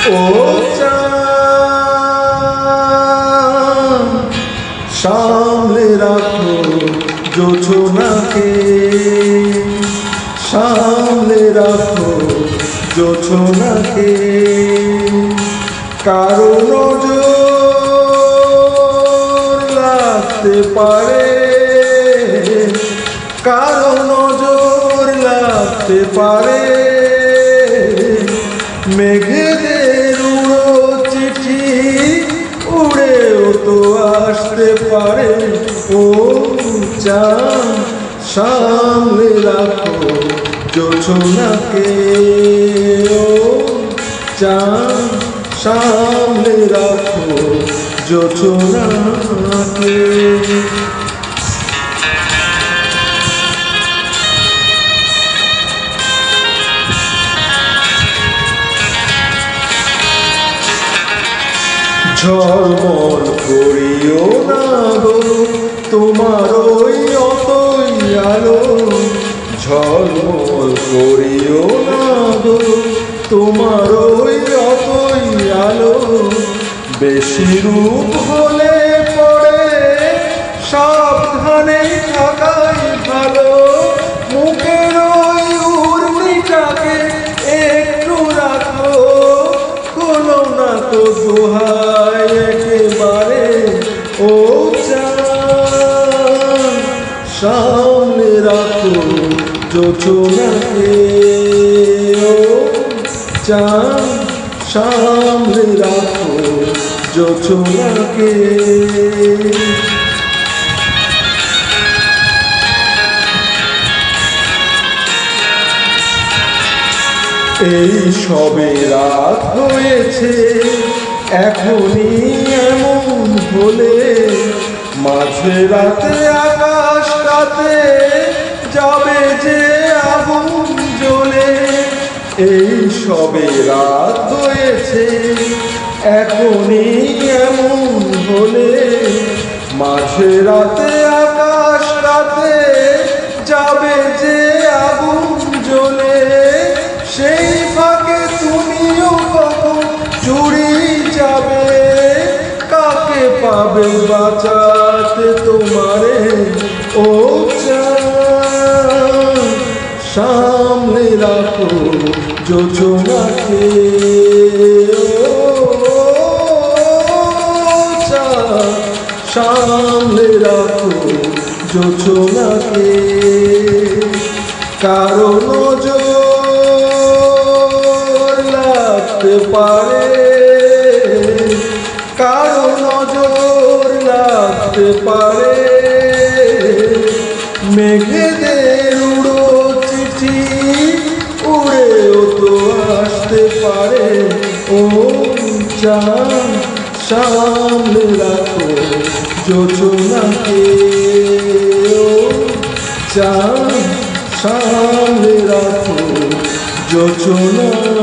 ও চাঁদ সামলে রাখো জোছনাকে, সামলে রাখো জোছনাকে। কারো নজর লাগতে পারে, কারো নজর লাগতে পারে। মেঘেদের উড়ো চিঠি উড়েও তো আসতে পারে। ও চাঁদ সামলে রাখো জোছনাকে, ও চাঁদ সামলে রাখো জোছনাকে। ঝলমল করিও না গো তোমার ওই অতই আলো, ঝলমল করিও না গো তোমার ওই অতই আলো। বেশি রূপ হলে পড়ে সাবধানে থাকাই ভালো। মুখের ওই উর্মিটাকে একটু রাখো, কোনো না তো দোহাই একেবারে। ও চাঁদ সামনে রাখো জোছনাকে, ও চাঁদ সামনে রাখো জোছনাকে। এই সবে রাত হয়েছে এখনই এমন হলে, মাঝে রাতে আকাশটাতে যাবে যে আগুন জ্বলে। এই সবে রাত হয়েছে এখনই এমন হলে, মাঝে রাতে আকাশটাতে যাবে যে আগুন জ্বলে। সেই ফাঁকে তুমিও কখন চুরি যাবে, কাকে পাবে বাঁচাতে তোমারে। ও চাঁদ সামনে রাখো জোছনাকে, ও চাঁদ সামনে রাখো জোছনাকে। কারো নজর লাগতে পারে, কারো নজর লাগতে পারে। মেঘেদের উড়ো চিঠি উড়েও তো আসতে পারে। ও চাঁদ সামনে রাখো জোছনাকে, ও চাঁদ সামনে রাখো জোছনাকে।